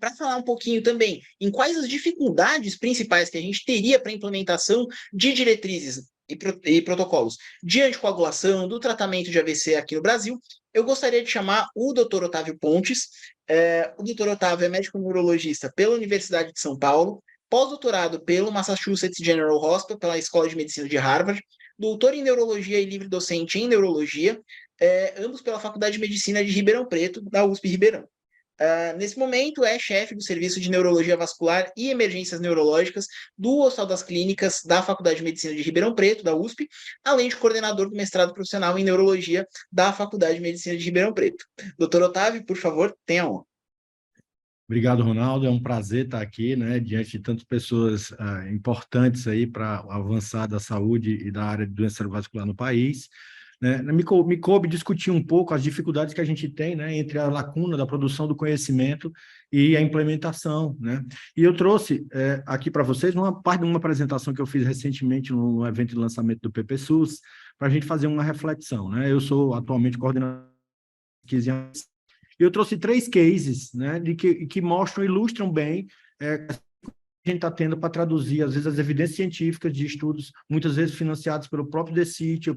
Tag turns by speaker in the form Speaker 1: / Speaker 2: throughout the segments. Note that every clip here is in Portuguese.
Speaker 1: para falar um pouquinho também em quais as dificuldades principais que a gente teria para a implementação de diretrizes e protocolos de anticoagulação, do tratamento de AVC aqui no Brasil, eu gostaria de chamar o Dr. Otávio Pontes. O Dr. Otávio é médico neurologista pela Universidade de São Paulo, pós-doutorado pelo Massachusetts General Hospital, pela Escola de Medicina de Harvard, doutor em neurologia e livre docente em neurologia, ambos pela Faculdade de Medicina de Ribeirão Preto, da USP Ribeirão. Nesse momento, é chefe do Serviço de Neurologia Vascular e Emergências Neurológicas do Hospital das Clínicas da Faculdade de Medicina de Ribeirão Preto, da USP, além de coordenador do mestrado profissional em Neurologia da Faculdade de Medicina de Ribeirão Preto. Doutor Otávio, por favor, tenha honra.
Speaker 2: Obrigado, Ronaldo. É um prazer estar aqui, né, diante de tantas pessoas importantes aí para avançar da saúde e da área de doença cerebrovascular no país. Me coube discutir um pouco as dificuldades que a gente tem, né, entre a lacuna da produção do conhecimento e a implementação, né? E eu trouxe aqui para vocês uma parte de uma apresentação que eu fiz recentemente no evento de lançamento do PPSUS, para a gente fazer uma reflexão, né? Eu sou atualmente coordenador de 15 anos, e eu trouxe 3 cases, né, que mostram, ilustram bem a gente está tendo para traduzir, às vezes, as evidências científicas de estudos, muitas vezes financiados pelo próprio DECIT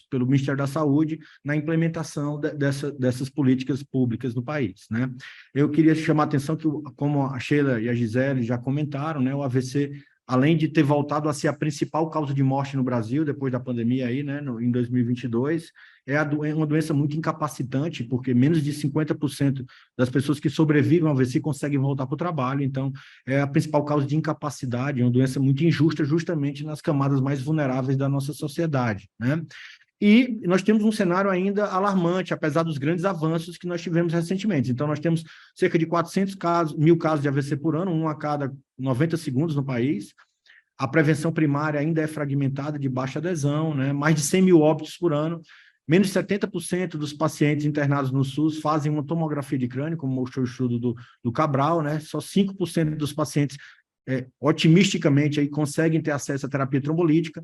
Speaker 2: pelo Ministério da Saúde, na implementação dessas políticas públicas no país, né? Eu queria chamar a atenção que, como a Sheila e a Gisele já comentaram, né, o AVC, além de ter voltado a ser a principal causa de morte no Brasil, depois da pandemia aí, né, em 2022, é uma doença muito incapacitante, porque menos de 50% das pessoas que sobrevivem ao AVC conseguem voltar para o trabalho, então é a principal causa de incapacidade, é uma doença muito injusta justamente nas camadas mais vulneráveis da nossa sociedade, né? E nós temos um cenário ainda alarmante, apesar dos grandes avanços que nós tivemos recentemente. Então, nós temos cerca de 400 mil casos de AVC por ano, um a cada 90 segundos no país. A prevenção primária ainda é fragmentada, de baixa adesão, né? Mais de 100 mil óbitos por ano. Menos de 70% dos pacientes internados no SUS fazem uma tomografia de crânio, como mostrou o estudo do Cabral, né? Só 5% dos pacientes, otimisticamente, aí, conseguem ter acesso à terapia trombolítica.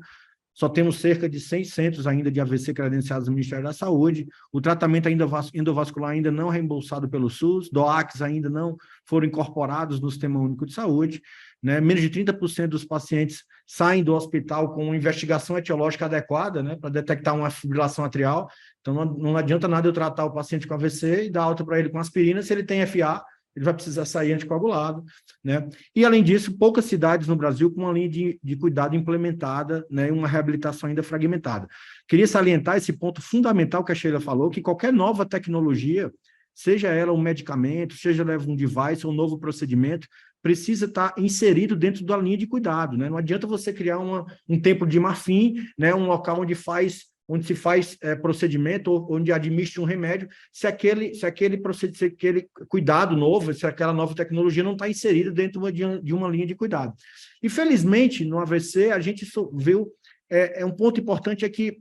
Speaker 2: Só temos cerca de 100 centros ainda de AVC credenciados no Ministério da Saúde, o tratamento endovascular ainda não reembolsado pelo SUS, DOACs ainda não foram incorporados no Sistema Único de Saúde, né? Menos de 30% dos pacientes saem do hospital com uma investigação etiológica adequada, né, para detectar uma fibrilação atrial. Então, não adianta nada eu tratar o paciente com AVC e dar alta para ele com aspirina, se ele tem FA, ele vai precisar sair anticoagulado, né? E, além disso, poucas cidades no Brasil com uma linha de cuidado implementada, né, e uma reabilitação ainda fragmentada. Queria salientar esse ponto fundamental que a Sheila falou, que qualquer nova tecnologia, seja ela um medicamento, seja ela um device ou um novo procedimento, precisa estar inserido dentro da linha de cuidado, né? Não adianta você criar um templo de marfim, né, um local onde se faz procedimento, ou onde administra um remédio, se aquele cuidado novo, se aquela nova tecnologia não está inserida dentro de uma linha de cuidado. E, felizmente, no AVC, a gente viu, um ponto importante é que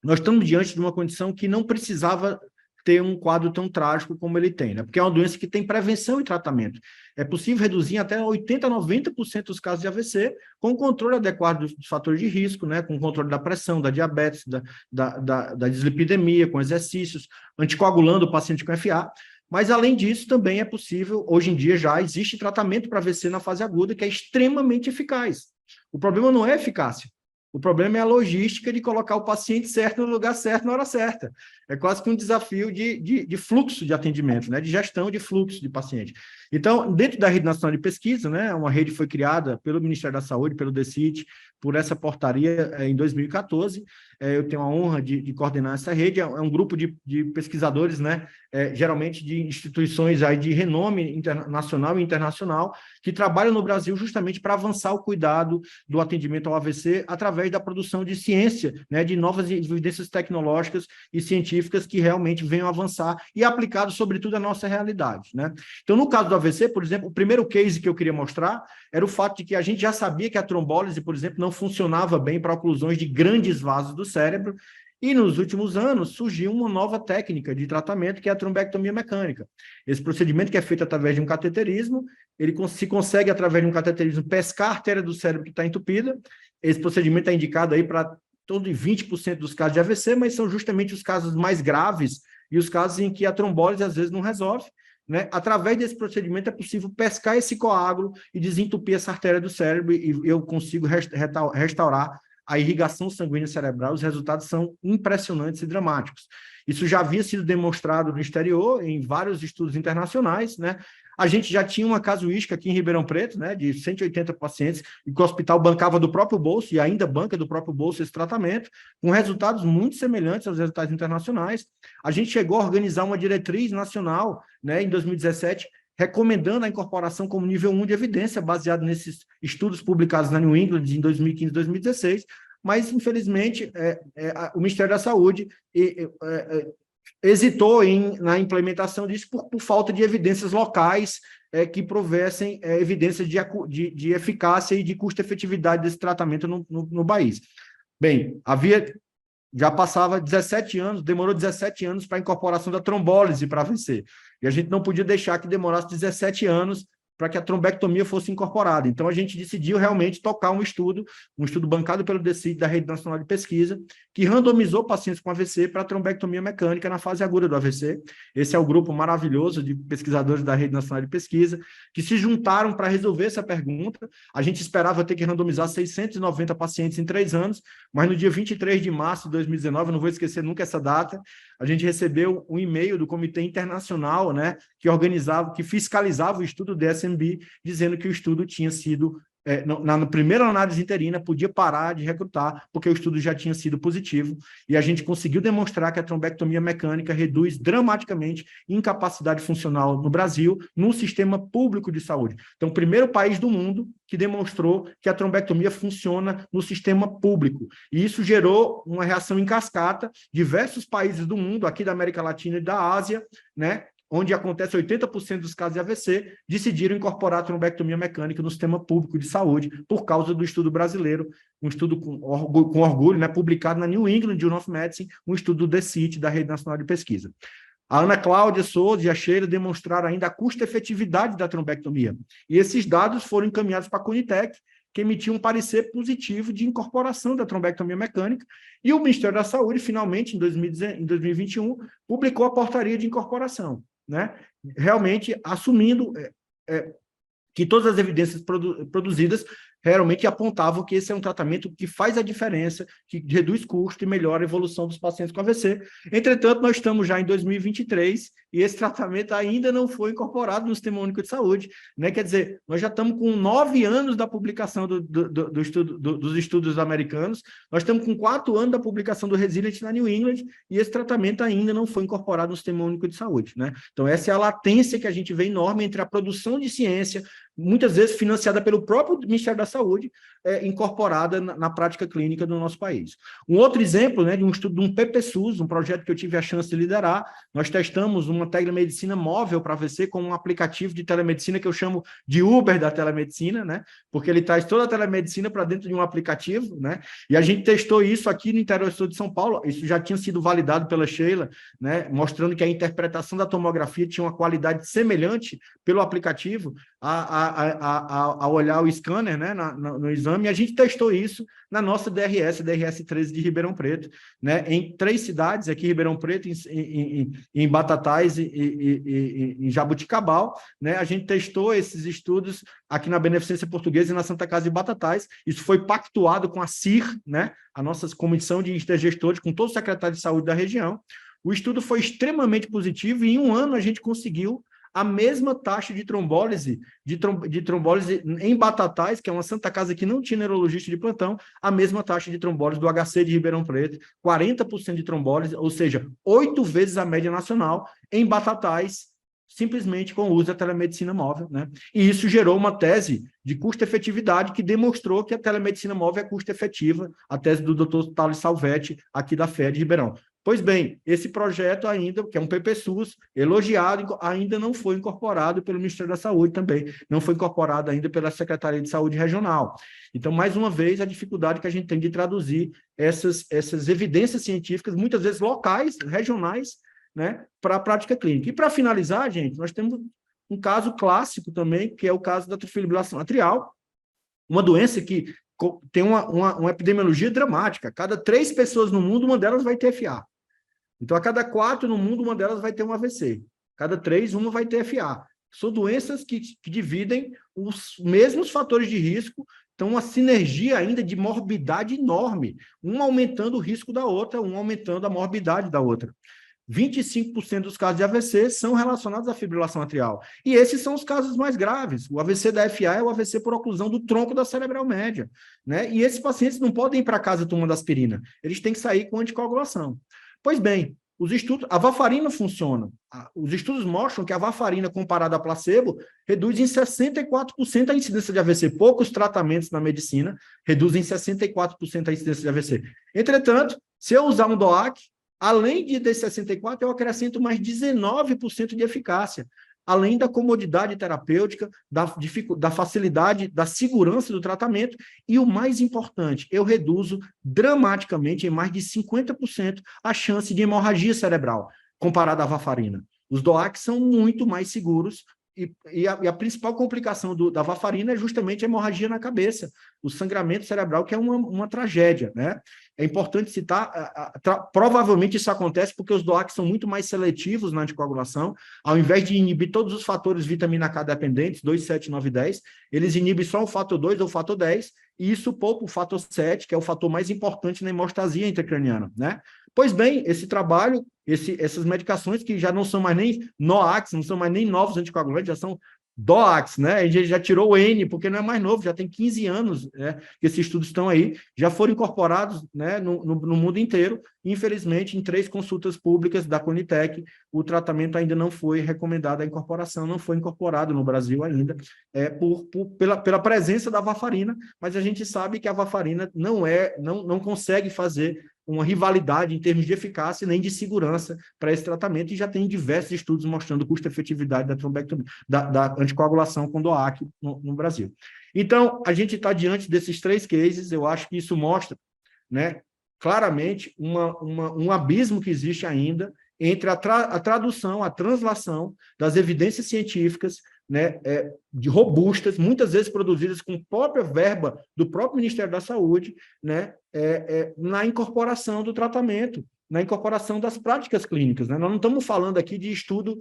Speaker 2: nós estamos diante de uma condição que não precisava ter um quadro tão trágico como ele tem, né? Porque é uma doença que tem prevenção e tratamento. É possível reduzir até 80% a 90% dos casos de AVC com o controle adequado dos fatores de risco, né? Com o controle da pressão, da diabetes, da dislipidemia, com exercícios, anticoagulando o paciente com FA. Mas, além disso, também é possível, hoje em dia já existe tratamento para AVC na fase aguda, que é extremamente eficaz. O problema não é a eficácia. O problema é a logística de colocar o paciente certo no lugar certo, na hora certa. É quase que um desafio de fluxo de atendimento, né? De gestão de fluxo de paciente. Então, dentro da Rede Nacional de Pesquisa, né, uma rede foi criada pelo Ministério da Saúde, pelo DECIT, por essa portaria em 2014. Eu tenho a honra de coordenar essa rede. É um grupo de pesquisadores, né, geralmente de instituições aí de renome nacional e internacional, que trabalham no Brasil justamente para avançar o cuidado do atendimento ao AVC através da produção de ciência, né, de novas evidências tecnológicas e científicas que realmente venham avançar e aplicado, sobretudo, à nossa realidade, né? Então, no caso do AVC, por exemplo, o primeiro case que eu queria mostrar era o fato de que a gente já sabia que a trombólise, por exemplo, não funcionava bem para oclusões de grandes vasos do cérebro, e nos últimos anos surgiu uma nova técnica de tratamento, que é a trombectomia mecânica. Esse procedimento, que é feito através de um cateterismo, ele se consegue, através de um cateterismo, pescar a artéria do cérebro que está entupida. Esse procedimento é indicado aí para todo 20% dos casos de AVC, mas são justamente os casos mais graves e os casos em que a trombólise às vezes não resolve. né? Através desse procedimento é possível pescar esse coágulo e desentupir essa artéria do cérebro e eu consigo restaurar a irrigação sanguínea cerebral. Os resultados são impressionantes e dramáticos. Isso já havia sido demonstrado no exterior, em vários estudos internacionais, né? A gente já tinha uma casuística aqui em Ribeirão Preto, né, de 180 pacientes, e que o hospital bancava do próprio bolso, e ainda banca do próprio bolso esse tratamento, com resultados muito semelhantes aos resultados internacionais. A gente chegou a organizar uma diretriz nacional, né, em 2017, recomendando a incorporação como nível 1 de evidência, baseado nesses estudos publicados na New England em 2015 e 2016, mas, infelizmente, o Ministério da Saúde hesitou na implementação disso por falta de evidências locais que provessem evidências de eficácia e de custo-efetividade desse tratamento no país. Bem, já passava 17 anos, demorou 17 anos para a incorporação da trombólise para AVC, e a gente não podia deixar que demorasse 17 anos para que a trombectomia fosse incorporada. Então, a gente decidiu realmente tocar um estudo bancado pelo DECID, da Rede Nacional de Pesquisa, que randomizou pacientes com AVC para trombectomia mecânica na fase aguda do AVC. Esse é o grupo maravilhoso de pesquisadores da Rede Nacional de Pesquisa, que se juntaram para resolver essa pergunta. A gente esperava ter que randomizar 690 pacientes em 3 anos, mas no dia 23 de março de 2019, eu não vou esquecer nunca essa data, a gente recebeu um e-mail do Comitê Internacional, né, que fiscalizava o estudo do DSMB, dizendo que o estudo tinha sido, na primeira análise interina, podia parar de recrutar, porque o estudo já tinha sido positivo, e a gente conseguiu demonstrar que a trombectomia mecânica reduz dramaticamente incapacidade funcional no Brasil, no sistema público de saúde. Então, o primeiro país do mundo que demonstrou que a trombectomia funciona no sistema público. E isso gerou uma reação em cascata. Diversos países do mundo, aqui da América Latina e da Ásia, né, onde acontece 80% dos casos de AVC, decidiram incorporar a trombectomia mecânica no sistema público de saúde, por causa do estudo brasileiro, um estudo com orgulho, né, publicado na New England Journal of Medicine, um estudo do DECIT, da Rede Nacional de Pesquisa. A Ana Cláudia Souza e a Sheila demonstraram ainda a custo-efetividade da trombectomia. E esses dados foram encaminhados para a Conitec, que emitiu um parecer positivo de incorporação da trombectomia mecânica, e o Ministério da Saúde, finalmente, em 2021, publicou a portaria de incorporação, né? Realmente assumindo que todas as evidências produzidas realmente apontavam que esse é um tratamento que faz a diferença, que reduz custo e melhora a evolução dos pacientes com AVC. Entretanto, nós estamos já em 2023 e esse tratamento ainda não foi incorporado no Sistema Único de Saúde, né? Quer dizer, nós já estamos com 9 anos da publicação dos estudos americanos, nós estamos com 4 anos da publicação do Resilient na New England e esse tratamento ainda não foi incorporado no Sistema Único de Saúde, né? Então, essa é a latência que a gente vê enorme entre a produção de ciência, muitas vezes financiada pelo próprio Ministério da Saúde, incorporada na prática clínica do nosso país. Um outro exemplo, né, de um estudo de um PPSUS, um projeto que eu tive a chance de liderar, nós testamos uma telemedicina móvel para AVC com um aplicativo de telemedicina que eu chamo de Uber da telemedicina, né, porque ele traz toda a telemedicina para dentro de um aplicativo, né, e a gente testou isso aqui no interior do estado de São Paulo, isso já tinha sido validado pela Sheila, né, mostrando que a interpretação da tomografia tinha uma qualidade semelhante pelo aplicativo a olhar o scanner, né, no exame, e a gente testou isso na nossa DRS 13 de Ribeirão Preto, né, em 3 cidades, aqui em Ribeirão Preto, em Batatais e em Jabuticabal, né, a gente testou esses estudos aqui na Beneficência Portuguesa e na Santa Casa de Batatais, isso foi pactuado com a CIR, né, a nossa comissão de intergestores, com todo o secretário de saúde da região. O estudo foi extremamente positivo e em um ano a gente conseguiu a mesma taxa de trombólise, em Batatais, que é uma Santa Casa que não tinha neurologista de plantão, a mesma taxa de trombólise do HC de Ribeirão Preto, 40% de trombólise, ou seja, 8 vezes a média nacional, em Batatais, simplesmente com o uso da telemedicina móvel, né? E isso gerou uma tese de custo-efetividade que demonstrou que a telemedicina móvel é custo-efetiva, a tese do Dr. Thales Salvetti, aqui da FED de Ribeirão. Pois bem, esse projeto ainda, que é um PPSUS, elogiado, ainda não foi incorporado pelo Ministério da Saúde também, não foi incorporado ainda pela Secretaria de Saúde Regional. Então, mais uma vez, a dificuldade que a gente tem de traduzir essas evidências científicas, muitas vezes locais, regionais, né, para a prática clínica. E para finalizar, gente, nós temos um caso clássico também, que é o caso da fibrilação atrial, uma doença que tem uma epidemiologia dramática. Cada 3 pessoas no mundo, uma delas vai ter FA. Então, a cada 4 no mundo, uma delas vai ter um AVC. Cada 3, uma vai ter FA. São doenças que dividem os mesmos fatores de risco, então uma sinergia ainda de morbidade enorme, uma aumentando o risco da outra, uma aumentando a morbidade da outra. 25% dos casos de AVC são relacionados à fibrilação atrial. E esses são os casos mais graves. O AVC da FA é o AVC por oclusão do tronco da cerebral média, né? E esses pacientes não podem ir para casa tomando aspirina. Eles têm que sair com anticoagulação. Pois bem, a varfarina funciona. Os estudos mostram que a varfarina comparada a placebo reduz em 64% a incidência de AVC. Poucos tratamentos na medicina reduzem em 64% a incidência de AVC. Entretanto, se eu usar um DOAC, além de 64, eu acrescento mais 19% de eficácia, além da comodidade terapêutica, da facilidade, da segurança do tratamento, e o mais importante, eu reduzo dramaticamente, em mais de 50%, a chance de hemorragia cerebral, comparada à varfarina. Os DOACs são muito mais seguros, e a principal complicação da varfarina é justamente a hemorragia na cabeça, o sangramento cerebral, que é uma tragédia, né? É importante citar, provavelmente isso acontece porque os DOACs são muito mais seletivos na anticoagulação, ao invés de inibir todos os fatores vitamina K dependentes, 2, 7, 9 e 10, eles inibem só o fator 2 ou o fator 10, e isso poupa o fator 7, que é o fator mais importante na hemostasia intracraniana, né? Pois bem, esse trabalho, essas medicações que já não são mais nem NOACs, não são mais nem novos anticoagulantes, já são DOACs, né? A gente já tirou o N, porque não é mais novo, já tem 15 anos, né, que esses estudos estão aí, já foram incorporados, né, no mundo inteiro. Infelizmente, em 3 consultas públicas da Conitec, o tratamento ainda não foi recomendado, a incorporação não foi incorporado no Brasil ainda, pela presença da varfarina, mas a gente sabe que a varfarina não consegue fazer uma rivalidade em termos de eficácia nem de segurança para esse tratamento, e já tem diversos estudos mostrando custo-efetividade da trombectomia, da anticoagulação com DOAC no Brasil. Então, a gente está diante desses 3 cases, eu acho que isso mostra, né, claramente um abismo que existe ainda entre a tradução, a translação das evidências científicas, né, robustas, muitas vezes produzidas com própria verba do próprio Ministério da Saúde, né, na incorporação do tratamento, na incorporação das práticas clínicas, né? Nós não estamos falando aqui de estudo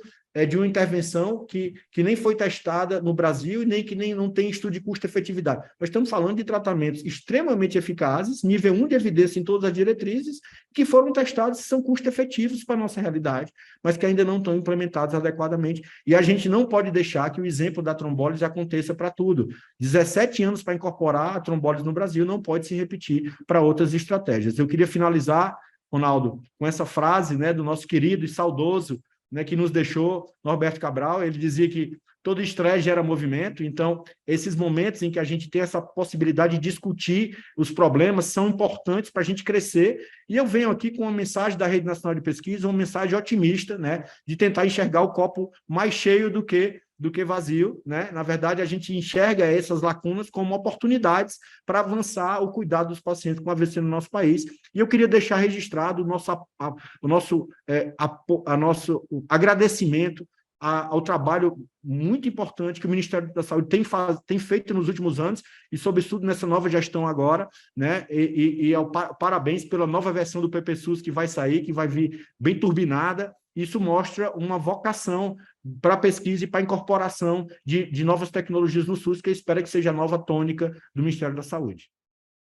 Speaker 2: de uma intervenção que nem foi testada no Brasil e nem não tem estudo de custo-efetividade. Nós estamos falando de tratamentos extremamente eficazes, nível 1 de evidência em todas as diretrizes, que foram testados e são custo-efetivos para a nossa realidade, mas que ainda não estão implementados adequadamente. E a gente não pode deixar que o exemplo da trombólise aconteça para tudo. 17 anos para incorporar a trombólise no Brasil não pode se repetir para outras estratégias. Eu queria finalizar, Ronaldo, com essa frase, né, do nosso querido e saudoso, né, que nos deixou, Norberto Cabral. Ele dizia que todo estresse gera movimento. Então, esses momentos em que a gente tem essa possibilidade de discutir os problemas são importantes para a gente crescer. E eu venho aqui com uma mensagem da Rede Nacional de Pesquisa, uma mensagem otimista, né, de tentar enxergar o copo mais cheio do que vazio, né? Na verdade, a gente enxerga essas lacunas como oportunidades para avançar o cuidado dos pacientes com AVC no nosso país. E eu queria deixar registrado o nosso agradecimento ao trabalho muito importante que o Ministério da Saúde tem feito nos últimos anos, e sobretudo nessa nova gestão agora, né? Parabéns pela nova versão do PPSUS que vai sair, que vai vir bem turbinada. Isso mostra uma vocação para a pesquisa e para a incorporação de novas tecnologias no SUS, que eu espero que seja a nova tônica do Ministério da Saúde.